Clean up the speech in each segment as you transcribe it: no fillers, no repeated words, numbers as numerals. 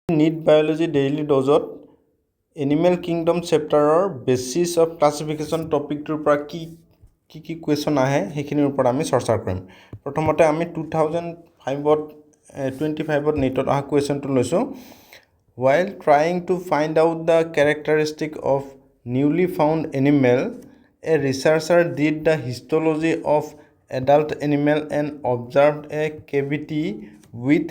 NEET Biology Daily Dose Animal Kingdom চেপ্টাৰৰ basis of classification টপিকটোৰ পৰা কি কুৱেশ্যন আহে সেইখিনিৰ ওপৰত আমি চৰ্চা কৰিম। প্ৰথমতে আমি 2025 নেটত অহা কুৱেশ্যনটো লৈছোঁ। While trying to find out the characteristic of newly found animal, a researcher did the histology of adult animal and observed a cavity with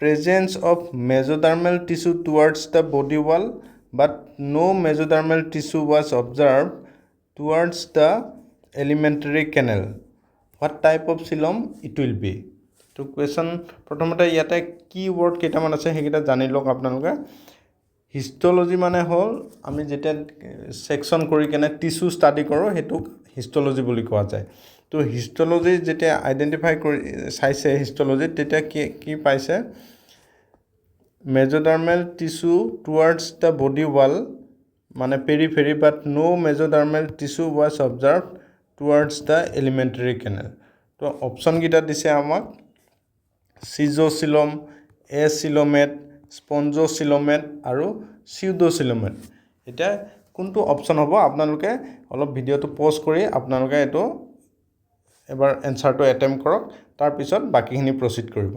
presence of mesodermal tissue towards the body wall, but no mesodermal tissue was observed towards the alimentary canal. What type of coelom it will be? তো question প্ৰথমতে ইয়াতে কি word কেইটামান আছে সেইকেইটা জানি লওক আপোনালোকে। হিষ্টলজি মানে হ'ল আমি যেতিয়া ছেকশ্যন কৰি কেনে টিচু ষ্টাডি কৰোঁ সেইটোক হিষ্টলজি বুলি কোৱা যায়। তো হিষ্টলজি যেতিয়া আইডেণ্টিফাই কৰি চাইছে হিষ্টলজিত তেতিয়া কি পাইছে, mesodermal tissue towards the body wall মানে periphery, but no mesodermal tissue was observe towards the alimentary canal. তো অপশ্যনকেইটা দিছে আমাক চিজ'চিলম, এচিলমেট, স্পঞ্জ'চিলমেট আৰু চিউড'চিলমেট। এতিয়া কোনটো অপশ্যন হ'ব আপোনালোকে অলপ ভিডিঅ'টো পজ কৰি আপোনালোকে এইটো এবাৰ এনচাৰটো এটেম্প কৰক, তাৰপিছত বাকীখিনি প্ৰচিড কৰিব।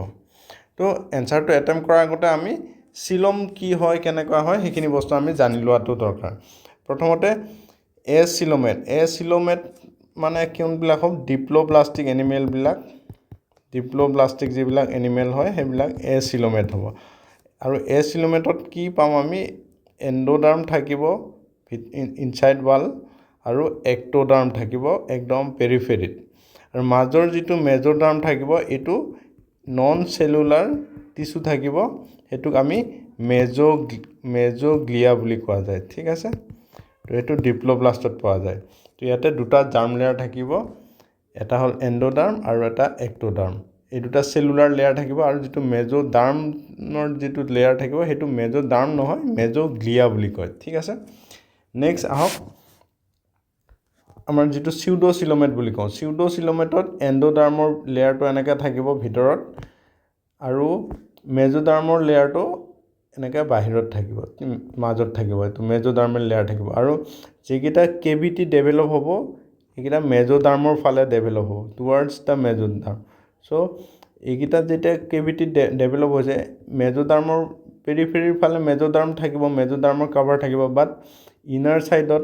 তো এনচাৰটো এটেম্প কৰাৰ আগতে আমি চিলম কি হয় কেনেকুৱা হয় সেইখিনি বস্তু আমি জানি লোৱাটো দৰকাৰ। প্ৰথমতে এচিলমেট মানে কোনবিলাক হ'ল ডিপ্ল'ব্লাষ্টিক এনিমেলবিলাক, ডিপ্ল'ব্লাষ্টিক যিবিলাক এনিমেল হয় সেইবিলাক এচিলমেট হ'ব। আৰু এচিলমেটত কি পাম আমি, এণ্ডোডাৰ্ম থাকিব ইনচাইড ৱাল আৰু এক্টোডাৰ্ম থাকিব একদম পেৰিফেৰিত, আৰু মাজৰ যিটো মেজোডাৰ্ম থাকিব এইটো নন চেলুলাৰ টিচু থাকিব, সেইটোক আমি মেজোগ্লিয়া বুলি কোৱা যায়। ঠিক আছে, তো এইটো ডিপ্ল'ব্লাষ্টত পোৱা যায়। তো ইয়াতে দুটা জাৰ্ম লেয়াৰ থাকিব, এটা হ'ল এণ্ডোডাৰ্ম আৰু এটা এক্টোডাৰ্ম। এই দুটা চেলুলাৰ লেয়াৰ থাকিব, আৰু যিটো মেজোডাৰ্মৰ যিটো লেয়াৰ থাকিব সেইটো মেজোডাৰ্ম নহয়, মেজোগ্লিয়া বুলি কয়। ঠিক আছে, নেক্সট আহক আমাৰ যিটো চিউড'চিলমেট বুলি কওঁ। চিউড'চিলমেটত এণ্ডোডাৰ্মৰ লেয়াৰটো এনেকৈ থাকিব ভিতৰত, আৰু মেজোডাৰ্মৰ লেয়াৰটো এনেকৈ বাহিৰত থাকিব, মাজত থাকিব, এইটো মেজোডাৰ্মেল লেয়াৰ থাকিব। আৰু যিকেইটা কেভিটি ডেভেলপ হ'ব সেইকেইটা মেজোডাৰ্মৰ ফালে ডেভেলপ হ'ব, টুৱাৰ্ডছ দ্য মেজোডাৰ্ম। চ' এইকেইটাত যেতিয়া কেভিটি ডেভেলপ হৈছে, মেজোডাৰ্মৰ পেৰিফেৰিৰ ফালে মেজোডাৰ্ম থাকিব, মেজোডাৰ্মৰ কাভাৰ থাকিব, বাট ইনাৰ ছাইডত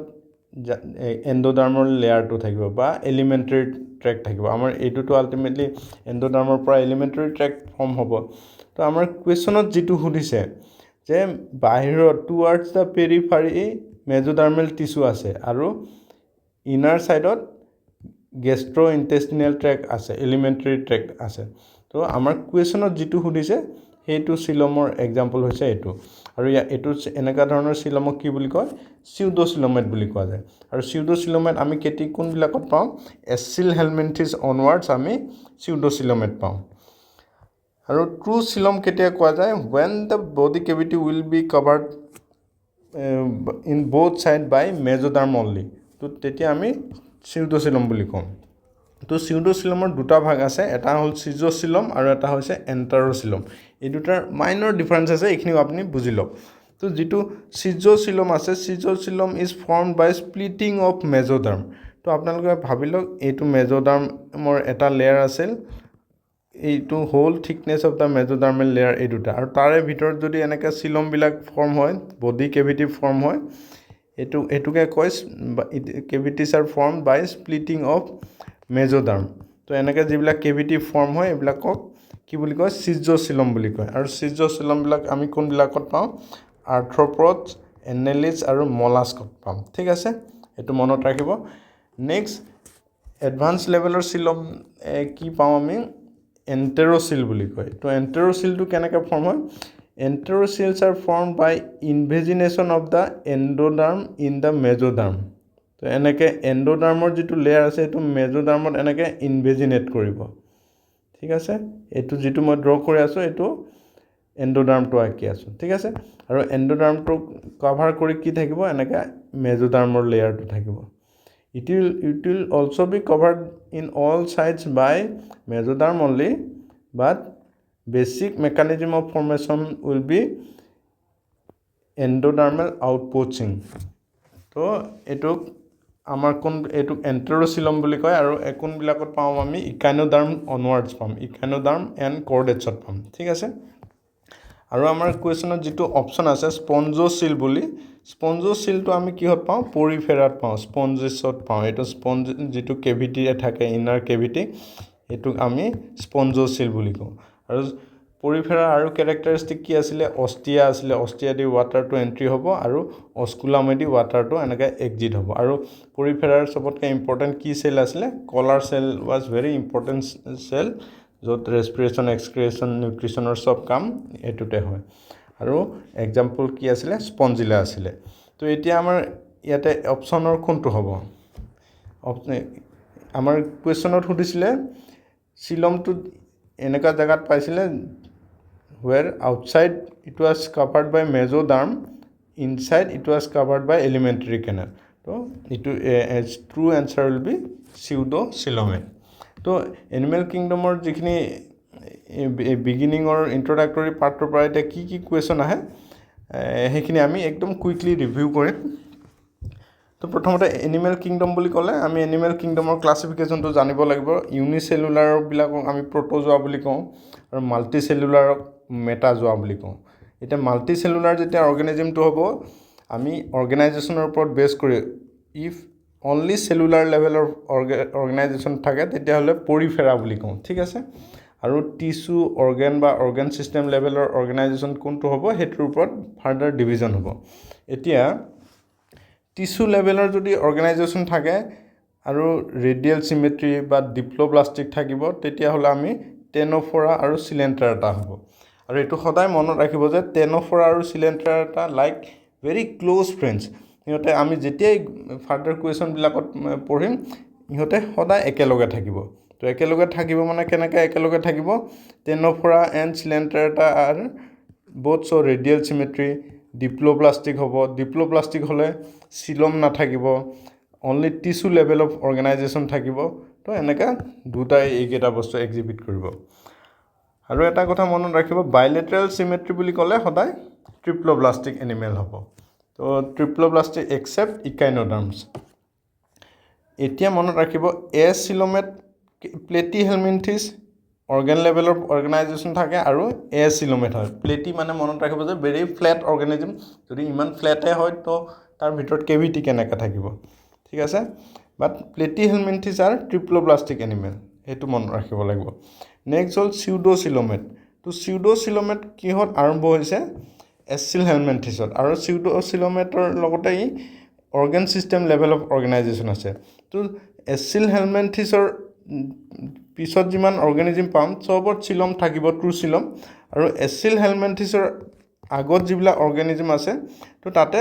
এণ্ডোডাৰ্মৰ লেয়াৰটো থাকিব বা এলিমেণ্টাৰী ট্ৰেক থাকিব। আমাৰ এইটোতো আল্টিমেটলি এণ্ডোডাৰ্মৰ পৰা এলিমেণ্টাৰী ট্ৰেক ফৰ্ম হ'ব। তো আমাৰ কুৱেশ্যনত যিটো সুধিছে যে বাহিৰত টুৱাৰ্ডছ দ্য পেৰিফেৰি মেজোডাৰ্মেল টিচু আছে আৰু ইনাৰ ছাইডত গেষ্ট্ৰ' ইণ্টেষ্টিনেল ট্ৰেক আছে, এলিমেণ্টাৰী ট্ৰেক আছে। তো আমাৰ কুৱেশ্যনত যিটো সুধিছে সেইটো চিলমৰ এক্সাম্পল হৈছে এইটো, আৰু এইটো এনেকুৱা ধৰণৰ চিলমক কি বুলি কয়, চিউড'চিলমেট বুলি কোৱা যায়। আৰু চিউড'চিলমেট আমি কোনবিলাকত পাওঁ, এচিল হেলমিনথিছ অনৱাৰ্ডছ আমি চিউড'চিলমেট পাওঁ। আৰু ট্ৰু চিলম কেতিয়া কোৱা যায়, when the body cavity will be covered in both side by mesoderm only, তো তেতিয়া আমি চিউড'চিলম বুলি কওঁ। তো চিউড'চিলমৰ দুটা ভাগ আছে, এটা হ'ল চিজ'চিলম আৰু এটা হৈছে এণ্টাৰ'চিলম। এই দুটাৰ মাইনৰ ডিফাৰেঞ্চ আছে, এইখিনিও আপুনি বুজি লওক। তো যিটো চিজ'চিলম আছে, schizocoelom is form by splitting of mesoderm. তো আপোনালোকে ভাবি লওক এইটো মেজোডাৰ্মৰ এটা লেয়াৰ আছিল, এইটো হ'ল thickness of the mesodermal layer এই দুটা, আৰু তাৰে ভিতৰত যদি এনেকৈ চিলমবিলাক ফৰ্ম হয়, বডি কেভিটি ফৰ্ম হয়, এইটোকে কয় cavities are form by splitting of mesoderm. তো এনেকৈ যিবিলাক কেভিটি ফৰ্ম হয় এইবিলাকক কি বুলি কয়, চিজ'চিলম বুলি কয়। আৰু চিজ'চিলমবিলাক আমি কোনবিলাকত পাওঁ, আৰ্থ্ৰ'পডছ, এনেলিডছ আৰু মলাস্কত পাম। ঠিক আছে, এইটো মনত ৰাখিব। নেক্সট এডভান্স লেভেলৰ চিলম কি পাওঁ আমি, এণ্টেৰ'চিল বুলি কয়। তো এণ্টেৰ'চিলটো কেনেকৈ ফৰ্ম হয়, enterocoels are form by invagination of the endoderm in the mesoderm. তো এনেকৈ এণ্ডোডাৰ্মৰ যিটো লেয়াৰ আছে সেইটো মেজোডাৰ্মত এনেকৈ ইনভেজিনেট কৰিব। ঠিক আছে, এইটো যিটো মই ড্ৰ কৰি আছোঁ এইটো এণ্ডোডাৰ্মটো আঁকি আছোঁ। ঠিক আছে, আৰু এণ্ডোডাৰ্মটো কভাৰ কৰি কি থাকিব, এনেকৈ মেজোডাৰ্মৰ লেয়াৰটো থাকিব। It will also be covered in all sides by mesoderm only, but basic mechanism of formation will be এণ্ডোডাৰ্মেল আউটপোচিং তো এইটোক আমাৰ এইটোক এণ্টেৰ'চিলম বুলি কয় আৰু কোনবিলাকত পাম আমি ইকাইনোডাৰ্ম অনৱাৰ্ডছ পাম ইকাইনোডাৰ্ম এণ্ড কৰ্ডেটছত পাম ঠিক আছে আৰু আমাৰ কুৱেশ্যনত যিটো অপশ্যন আছে স্পঞ্জোচিল বুলি স্পঞ্জোচিলটো আমি কিহত পাওঁ পৰিফেৰাত পাওঁ স্পঞ্জিছত পাওঁ এইটো স্পঞ্জ যিটো কেভিটি থাকে ইনাৰ কেভিটি এইটোক আমি স্পঞ্জোচিল বুলি কওঁ আৰু পৰিফেৰা আৰু কেৰেক্টাৰিষ্টিক কি আছিলে অষ্টিয়া আছিলে অষ্টিয়া দি ৱাটাৰটো এণ্ট্ৰি হ'ব আৰু অস্কুলামেদি ৱাটাৰটো এনেকৈ এক্সিট হ'ব আৰু পৰিফেৰাৰ চবতকৈ ইম্পৰ্টেণ্ট কি চেল আছিলে collar cell was very important cell য'ত ৰেছপিৰেশ্যন এক্সক্ৰিয়েশ্যন নিউট্ৰিশ্যনৰ চব কাম এইটোতে হয় আৰু এক্সাম্পল কি আছিলে স্পঞ্জিলা আছিলে তো এতিয়া আমাৰ ইয়াতে অপশ্যনৰ কোনটো হ'ব আমাৰ কুৱেশ্যনত সুধিছিলে চিলমটো এনেকুৱা জেগাত পাইছিলে where outside it was covered by mesoderm inside it was covered by alimentary canal so it true answer will be pseudocoelomate তো এনিমেল কিংডমৰ যিখিনি বিগিনিঙৰ ইন্ট্ৰডাক্টৰী পাৰ্টৰ পৰা এতিয়া কি কুৱেশ্যন আহে সেইখিনি আমি একদম কুইকলি ৰিভিউ কৰিম তো প্ৰথমতে এনিমেল কিংডম বুলি ক'লে আমি এনিমেল কিংডমৰ ক্লাছিফিকেশ্যনটো জানিব লাগিব ইউনিচেলুলাৰবিলাকক আমি প্ৰট'জোৱা বুলি কওঁ আৰু মাল্টিচেলুলাৰক মেটাজোৱা বুলি কওঁ এতিয়া মাল্টিচেলুলাৰ যেতিয়া অৰ্গেনিজমটো হ'ব আমি অৰ্গেনাইজেশ্যনৰ ওপৰত বেছ কৰি ইফ অনলি চেলুলাৰ লেভেলৰ অৰ্গেনাইজেশ্যন থাকে তেতিয়াহ'লে পৰিফেৰা বুলি কওঁ ঠিক আছে আৰু টিচু অৰ্গেন বা অৰ্গেন ছিষ্টেম লেভেলৰ অৰ্গেনাইজেশ্যন কোনটো হ'ব সেইটোৰ ওপৰত ফাৰ্ডাৰ ডিভিজন হ'ব এতিয়া টিচু লেভেলৰ যদি অৰ্গেনাইজেশ্যন থাকে আৰু ৰেডিয়েল চিমেট্ৰি বা ডিপ্ল'ব্লাষ্টিক থাকিব তেতিয়াহ'লে আমি টেন'ফৰা আৰু চিলেণ্ট্ৰাটা হ'ব আৰু এইটো সদায় মনত ৰাখিব যে টেন'ফৰা আৰু চিলেণ্ট্ৰাটা লাইক ভেৰি ক্ল'জ ফ্ৰেণ্ডছ সিহঁতে আমি যেতিয়াই ফাৰ্ডাৰ কুৱেশ্যনবিলাকত পঢ়িম সিহঁতে সদায় একেলগে থাকিব তো একেলগে থাকিব মানে কেনেকৈ একেলগে থাকিব ctenophora and coelenterata are both so' radial symmetry diploblastic হ'ব ডিপ্ল'ব্লাষ্টিক হ'লে চিলম নাথাকিব only tissue level of organisation থাকিব তো এনেকৈ দুটাই এইকেইটা বস্তু এক্সিবিট কৰিব আৰু এটা কথা মনত ৰাখিব বাইলেটাৰেল চিমেট্ৰি বুলি ক'লে সদায় ট্ৰিপ্ল'ব্লাষ্টিক এনিমেল হ'ব তো ট্ৰিপ্ল'ব্লাষ্টিক এক্সেপ্ট ইকাইনোডাৰ্মছ এতিয়া মনত ৰাখিব চিলমেট প্লেটি হেলমিনথিছ অৰ্গেন লেভেলৰ অৰ্গেনাইজেশ্যন থাকে আৰু চিলমেট হয় প্লেটি মানে মনত ৰাখিব যে ভেৰি ফ্লেট অৰ্গেনিজম যদি ইমান ফ্লেটে হয় তো তাৰ ভিতৰত কেভিটি কেনেকৈ থাকিব ঠিক আছে বাট প্লেটি হেলমিনথিছ আৰ ট্ৰিপ্ল'ব্লাষ্টিক এনিমেল সেইটো মনত ৰাখিব লাগিব নেক্সট হ'ল চিউডোচিলমেট তো চিউডোচিলমেট কিহত আৰম্ভ হৈছে এচিল হেলমেনথিছত আৰু চিউডোচিলমেটৰ লগতে ই organ system level of organisation আছে তো এচিল হেলমেনথিছৰ পিছত যিমান অৰ্গেনিজম পাম চবত চিলম থাকিব ট্ৰু চিলম আৰু এচিল হেলমেনথিছৰ আগত যিবিলাক অৰ্গেনিজম আছে তো তাতে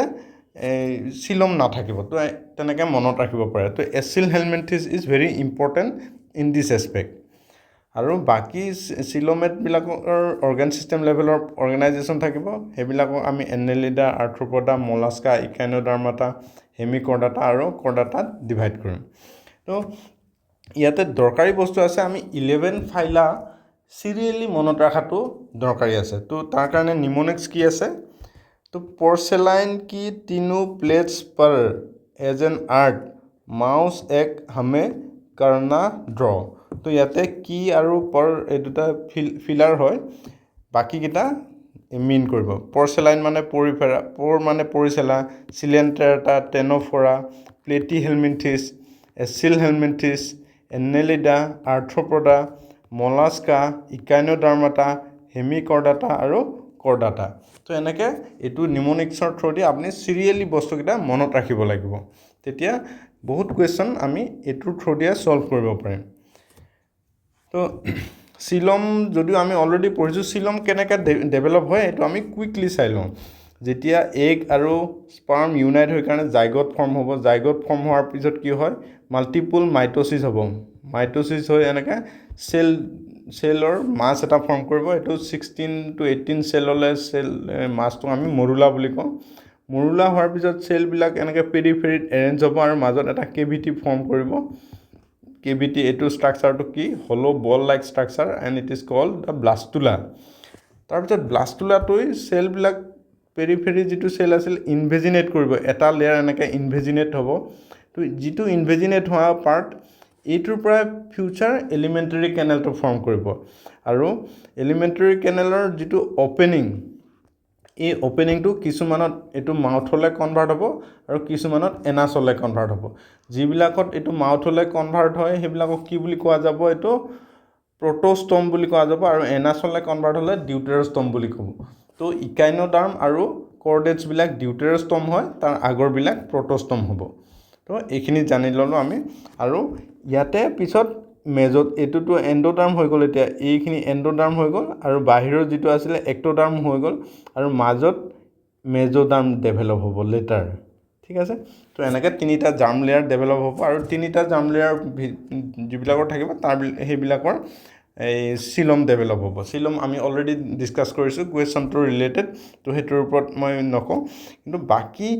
চিলম নাথাকিব তো তেনেকৈ মনত ৰাখিব পাৰে তো acoel helminthes is very important in this aspect আৰু বাকী চিলমেটবিলাকৰ অৰ্গেন ছিষ্টেম লেভেলৰ অৰ্গেনাইজেশ্যন থাকিব সেইবিলাকক আমি এনেলিডা আৰ্থ্ৰোপডা মলাস্কা ইকাইনোডাৰ্মাটা হেমিকৰ্ডাটা আৰু কৰ্ডাটাত ডিভাইড কৰিম তো ইয়াতে দৰকাৰী বস্তু আছে আমি 11 ফাইলা চিৰিয়েলি মনত ৰখাটো দৰকাৰী আছে তো তাৰ কাৰণে নিমনিক্স কি আছে তো পৰ্চেলাইন কি তিনো প্লেটছ पर एज एन आर्ट माउस एक हमें करना ड्र তো ইয়াতে কি আৰু পৰ এই দুটা ফিলাৰ হয় বাকীকেইটা মিন কৰিব পৰ্চেলাইন মানে পৰিফেৰা পৰ মানে পৰিচেলা চিলেণ্ট্ৰাটা টেন'ফৰা প্লেটি হেলমিনথিছ এচিল হেলমিনথিছ এনেলিডা আৰ্থ্ৰোপডা মলাস্কা ইকাইনোডাৰ্মাটা হেমিকৰ্ডাটা আৰু কৰ্ডাটা তো এনেকৈ এইটো নিমনিক্সৰ থ্ৰুদি আপুনি চিৰিয়েলি বস্তুকেইটা মনত ৰাখিব লাগিব তেতিয়া বহুত কুৱেশ্যন আমি এইটোৰ থ্ৰুদিয়ে ছল্ভ কৰিব পাৰিম তো চিলম যদিও আমি অলৰেডি পঢ়িছোঁ চিলম কেনেকৈ ডেভেলপ হয় এইটো আমি কুইকলি চাই লওঁ যেতিয়া এগ আৰু স্পাৰ্ম ইউনাইট হৈ কাৰণে জাইগট ফৰ্ম হ'ব জাইগট ফৰ্ম হোৱাৰ পিছত কি হয় মাল্টিপুল মাইট'চিছ হ'ব মাইট'চিছ হৈ এনেকৈ চেলৰ মাছ এটা ফৰ্ম কৰিব এইটো 16 to 18 চেললৈ মাছটো আমি মৰুলা বুলি কওঁ মৰুলা হোৱাৰ পিছত চেলবিলাক এনেকৈ পেৰিফেৰিত এৰেঞ্জ হ'ব আৰু মাজত এটা কেভিটি ফৰ্ম কৰিব কেভিটি এইটো ষ্ট্ৰাকচাৰটো কি হল' ball like structure and it is called the blastula তাৰপিছত ব্লাষ্টুলাটোই চেলবিলাক পেৰিফেৰি যিটো চেল আছিল ইনভেজিনেট কৰিব, এটা লেয়াৰ এনেকৈ ইনভেজিনেট হ'ব। তো যিটো ইনভেজিনেট হোৱা পাৰ্ট এইটোৰ পৰা ফিউচাৰ এলিমেণ্টাৰী কেনেলটো ফৰ্ম কৰিব, আৰু এলিমেণ্টাৰী কেনেলৰ যিটো অ'পেনিং, এই অ'পেনিংটো কিছুমানত এইটো মাউথলৈ কনভাৰ্ট হ'ব আৰু কিছুমানত এনাছলৈ কনভাৰ্ট হ'ব। যিবিলাকত এইটো মাউথলৈ কনভাৰ্ট হয় সেইবিলাকক কি বুলি কোৱা যাব, এইটো প্ৰ'ট'ষ্টম বুলি কোৱা যাব, আৰু এনাছলৈ কনভাৰ্ট হ'লে ডিউটেৰ'ষ্টম বুলি ক'ব। তো ইকাইনোডাৰ্ম আৰু কৰ্ডেটছবিলাক ডিউটেৰ'ষ্টম হয়, তাৰ আগৰবিলাক প্ৰ'ট'ষ্টম হ'ব। তো এইখিনি জানি ল'লোঁ আমি। আৰু ইয়াতে পিছত এইটোতো এণ্ডোডাৰ্ম হৈ গ'ল, এতিয়া এইখিনি এণ্ডোডাৰ্ম হৈ গ'ল, আৰু বাহিৰৰ যিটো আছিলে এক্টোডাৰ্ম হৈ গ'ল, আৰু মাজত মেজোডাৰ্ম ডেভেলপ হ'ব লেটাৰ। ঠিক আছে, তো এনেকৈ 3টা জাৰ্ম লেয়াৰ ডেভেলপ হ'ব, আৰু 3টা জাৰ্ম লেয়াৰ যিবিলাকৰ থাকিব সেইবিলাকৰ এই চিলম ডেভেলপ হ'ব। চিলম আমি অলৰেডি ডিছকাছ কৰিছোঁ কুৱেশ্যনটো ৰিলেটেড, তো সেইটোৰ ওপৰত মই নকওঁ। কিন্তু বাকী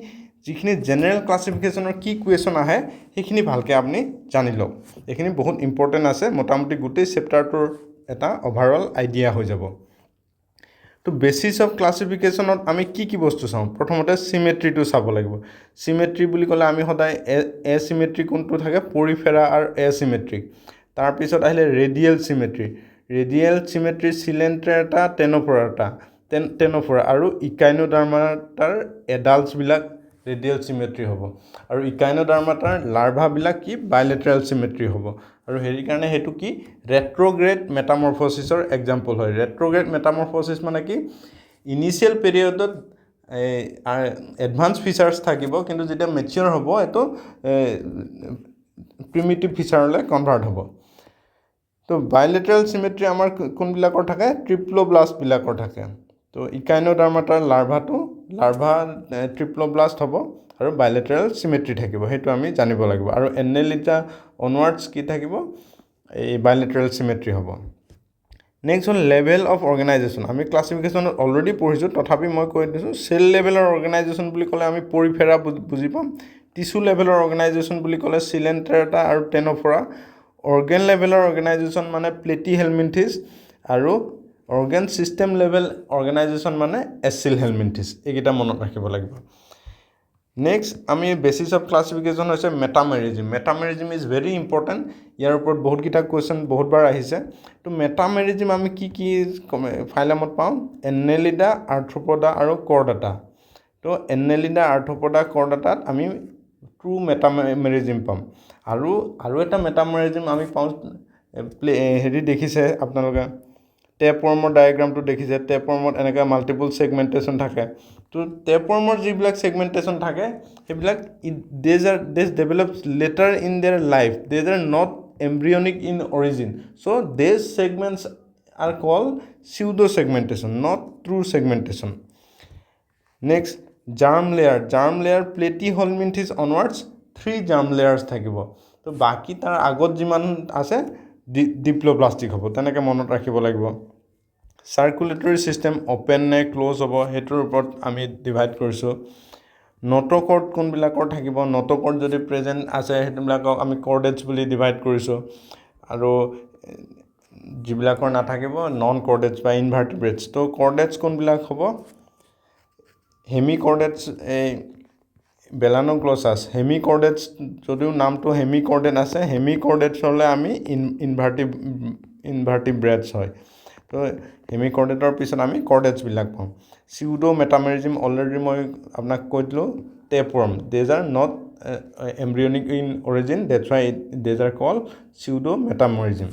যিখিনি জেনেৰেল ক্লাছিফিকেশ্যনৰ কি কুৱেশ্যন আহে সেইখিনি ভালকৈ আপুনি জানি লওক। এইখিনি বহুত ইম্পৰ্টেণ্ট আছে, মোটামুটি গোটেই চেপ্টাৰটোৰ এটা অভাৰঅল আইডিয়া হৈ যাব। তো বেচিছ অফ ক্লাছিফিকেশ্যনত আমি কি কি বস্তু চাওঁ? প্ৰথমতে চিমেট্ৰিটো চাব লাগিব। চিমেট্ৰি বুলি ক'লে আমি সদায় এচিমেট্ৰি কোনটো থাকে, পৰিফেৰা আৰু এচিমেট্ৰিক। তাৰপিছত আহিলে ৰেডিয়েল চিমেট্ৰি। ৰেডিয়েল চিমেট্ৰি চিলেণ্ট্ৰেটা টেন'ফৰা আৰু ইকাইনোডাৰ্মাটাৰ এডাল্টছবিলাক ৰেডিয়েল চিমেট্ৰি হ'ব, আৰু ইকাইনোডাৰ্মাটাৰ লাৰ্ভাবিলাক কি বাইলেটাৰেল চিমেট্ৰি হ'ব। আৰু কাৰণে সেইটো কি ৰেট্ৰগ্ৰেড মেটামৰফচিছৰ এক্সাম্পল হয়। ৰেট্ৰগ্ৰেড মেটামৰফচিছ মানে কি, ইনিচিয়েল পিৰিয়ডত এডভান্স ফিচাৰ্ছ থাকিব, কিন্তু যেতিয়া মেচিয়ৰ হ'ব এইটো প্ৰিমিটিভ ফিচাৰলৈ কনভাৰ্ট হ'ব। তো বাইলেটাৰেল চিমেট্ৰি আমাৰ কোনবিলাকৰ থাকে, ট্ৰিপ্লোব্লাষ্টবিলাকৰ থাকে। তো ইকাইনোডাৰ্মাটাৰ লাৰ্ভা ট্ৰিপ্লোব্লাষ্ট হ'ব, আৰু বাইলেটাৰেল চিমেট্ৰি থাকিব, সেইটো আমি জানিব লাগিব। আৰু এন্নেলিডা অনৱাৰ্ডছ কি থাকিব, এই বাইলেটাৰেল চিমেট্ৰি হ'ব। নেক্সট হ'ল লেভেল অফ অৰ্গেনাইজেশ্যন। আমি ক্লাছিফিকেশ্যনত অলৰেডি পঢ়িছোঁ, তথাপি মই কৈ দিছোঁ। চেল লেভেলৰ অৰ্গেনাইজেশ্যন বুলি ক'লে আমি পৰিফেৰা বুজি পাম। টিচু লেভেলৰ অৰ্গেনাইজেশ্যন বুলি ক'লে চিলেণ্ট্ৰেটা আৰু টেন'ফৰা। অৰ্গেন লেভেলৰ অৰ্গেনাইজেশ্যন মানে প্লেটিহেলমিনথিছ, আৰু অৰ্গেন ছিষ্টেম লেভেল অৰ্গেনাইজেশ্যন মানে এচিলহেলমিনথিছ। এইকেইটা মনত ৰাখিব লাগিব। নেক্সট আমি বেচিছ অফ ক্লাছিফিকেশ্যন হৈছে মেটামেৰিজিম। মেটামেৰিজিম ইজ ভেৰি ইম্পৰ্টেণ্ট। ইয়াৰ ওপৰত বহুতকেইটা কুৱেশ্যন বহুতবাৰ আহিছে। তো মেটামেৰিজিম আমি কি কি ফাইলামত পাওঁ, এন্নেলিডা, আৰ্থ্ৰপডা আৰু কৰ্ডাটা। তো এন্নেলিডা, আৰ্থ্ৰপডা, কৰ্ডাটাত আমি ট্ৰু মেটামেৰিজিম পাম। আৰু এটা মেটামেৰিজিম আমি পাওঁ, দেখিছে আপোনালোকে টেপৱৰ্মৰ ডায়েগ্ৰামটো দেখিছে। টেপৱৰ্মত এনেকৈ মাল্টিপুল ছেগমেণ্টেশ্যন থাকে। তো টেপৱৰ্মৰ যিবিলাক ছেগমেণ্টেশ্যন থাকে সেইবিলাক these develops later in their life, these are not embryonic in origin, so' these segments are called pseudo segmentation, not true segmentation. Next germ layer platyhelminthes onwards 3 germ layers থাকিব। তো বাকী তাৰ আগত যিমান আছে ডিপ্লোপ্লাষ্টিক হ'ব, তেনেকৈ মনত ৰাখিব লাগিব। চাৰ্কুলেটৰী ছিষ্টেম অ'পেন নে ক্ল'জ হ'ব, সেইটোৰ ওপৰত আমি ডিভাইড কৰিছোঁ। নটকৰ্ড কোনবিলাকৰ থাকিব, নটকৰ্ড যদি প্ৰেজেণ্ট আছে সেইবিলাকক আমি কৰ্ডেটছ বুলি ডিভাইড কৰিছোঁ, আৰু যিবিলাকৰ নাথাকিব নন কৰ্ডেটছ বা ইনভাৰ্টিব্ৰেটছ। তো কৰ্ডেটছ কোনবিলাক হ'ব, হেমিকৰ্ডেটছ, এই বেলানোগ্লছাছ, হেমিকৰ্ডেটছ যদিও নামটো হেমিকৰ্ডেট আছে, হেমিকৰ্ডেটছ হ'লে আমি ইনভাৰ্টিব্ৰেটছ হয়। তো হেমিকৰ্ডেটৰ পিছত আমি কৰ্ডেটছবিলাক পাওঁ। চিউডো মেটামেৰিজিম অলৰেডি মই আপোনাক কৈ দিলোঁ, tapeworm, these are not embryonic in origin, that's why these are called pseudo metamerism.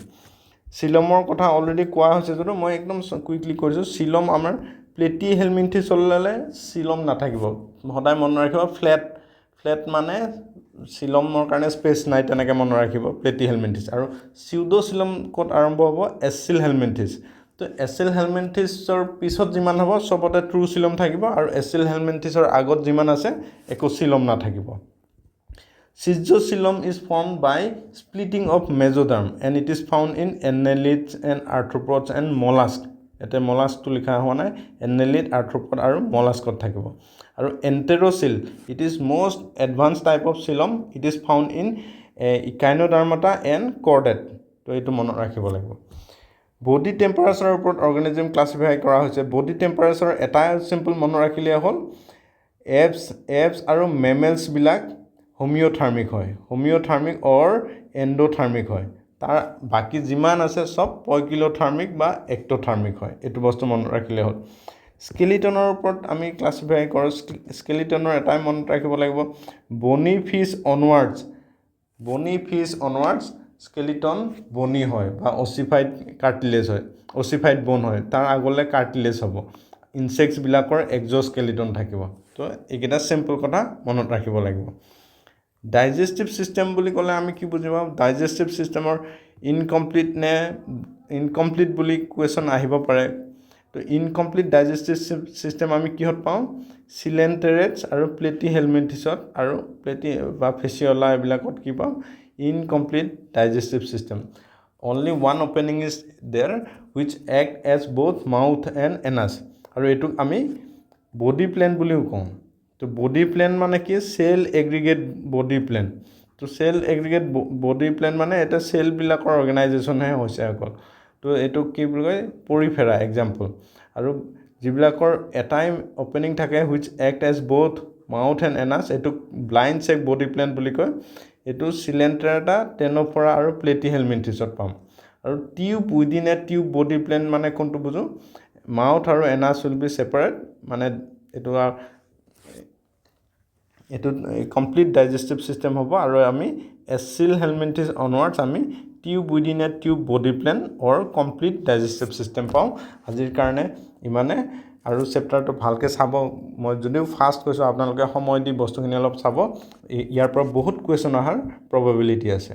চিলমৰ কথা অলৰেডি কোৱা হৈছে যদিও মই একদম কুইকলি কৈছোঁ। চিলম আমাৰ প্লেটিহেলমিনথিছ হ'লে চিলম নাথাকিব, সদায় মনত ৰাখিব ফ্লেট মানে চিলমৰ কাৰণে স্পেচ নাই, তেনেকৈ মনত ৰাখিব প্লেটিহেলমিনথিছ। আৰু চিউডো চিলম ক'ত আৰম্ভ হ'ব, এচিলহেলমিনথিছ। তো এচিলহেলমিনথিছৰ পিছত যিমান হ'ব চবতে ট্ৰু চিলম থাকিব, আৰু এচিলহেলমিনথিছৰ আগত যিমান আছে একো চিলম নাথাকিব। Schizocoelom is formed by splitting of mesoderm and it is found in annelids and arthropods and mollusks. এতে molluskটো লিখা হোৱা নাই, annelid, arthropod আৰু molluskত থাকিব। আৰু enterocoel, it is most advanced type of coelom, it is found in echinodermata and chordate. তো এইটো মনত ৰাখিব লাগিব। বডি টেম্পাৰেচাৰৰ ওপৰত অৰ্গেনিজম ক্লাছিফাই কৰা হৈছে বডি টেম্পাৰেচাৰ এটাই চিম্পল মনত ৰাখিলে হ'ল এপছ আৰু মেমেলছবিলাক হোমিঅ'থাৰ্মিক হয় হোমিঅ'থাৰ্মিক অৰ এণ্ডোথাৰ্মিক হয় তাৰ বাকী যিমান আছে চব পয়কিলোথাৰ্মিক বা এক্টোথাৰ্মিক হয় এইটো বস্তু মনত ৰাখিলে হ'ল স্কেলিটনৰ ওপৰত আমি ক্লাছিফাই কৰোঁ স্কেলিটনৰ এটাই মনত ৰাখিব লাগিব বনি ফিছ অনৱাৰ্ডছ স্কেলিটন বনি হয় বা অচিফাইড কাৰ্টিলেজ হয় অচিফাইড বন হয় তাৰ আগলৈ কাৰ্টিলেজ হ'ব ইনচেক্টছবিলাকৰ এক্স'স্কেলিটন থাকিব তো এইকেইটা চিম্পল কথা মনত ৰাখিব লাগিব ডাইজেষ্টিভ ছিষ্টেম বুলি ক'লে আমি কি বুজি পাওঁ ডাইজেষ্টিভ ছিষ্টেমৰ ইনকমপ্লিট বুলি কুৱেশ্যন আহিব পাৰে তো ইনকমপ্লিট ডাইজেষ্টিভ ছিষ্টেম আমি কিহত পাওঁ চিলেণ্টেৰেটছ আৰু প্লেটি হেলমিনথিছত আৰু প্লেটি বা ফেচিঅলা এইবিলাকত কি পাওঁ incomplete digestive system only one opening is there which act as both mouth and anus আৰু এইটোক আমি বডি প্লেন বুলিও কওঁ তো বডি প্লেন মানে কি চেল এগ্ৰিগেট বডি প্লেন তো চেল এগ্ৰিগেট বডি প্লেন মানে এটা চেলবিলাকৰ অৰ্গেনাইজেশ্যনহে হৈছে অকল তো এইটো কি বুলি কয় পৰিফেৰা এক্সাম্পল আৰু যিবিলাকৰ এটাই অপেনিং থাকে which act as both mouth and anus এইটোক ব্লাইণ্ড চেক বডি প্লেন বুলি কয় এইটো চিলেণ্টেৰেটা টেন'ফৰা আৰু প্লেটি হেলমিনথিছত পাম আৰু tube within a tube body plan মানে কোনটো বুজো মাউথ আৰু এনাছ উইল বি ছেপাৰেট মানে এইটো কমপ্লিট ডাইজেষ্টিভ ছিষ্টেম হ'ব আৰু আমি এচিল হেলমিনথিছ অনৱাৰ্ডছ আমি tube within a tube body plan or complete digestive system পাওঁ আজিৰ কাৰণে ইমানে আৰু চেপ্টাৰটো ভালকৈ চাব মই যদিও ফাৰ্ষ্ট কৈছোঁ আপোনালোকে সময় দি বস্তুখিনি অলপ চাব ইয়াৰ পৰা বহুত কুৱেশ্যন অহাৰ প্ৰবেবিলিটি আছে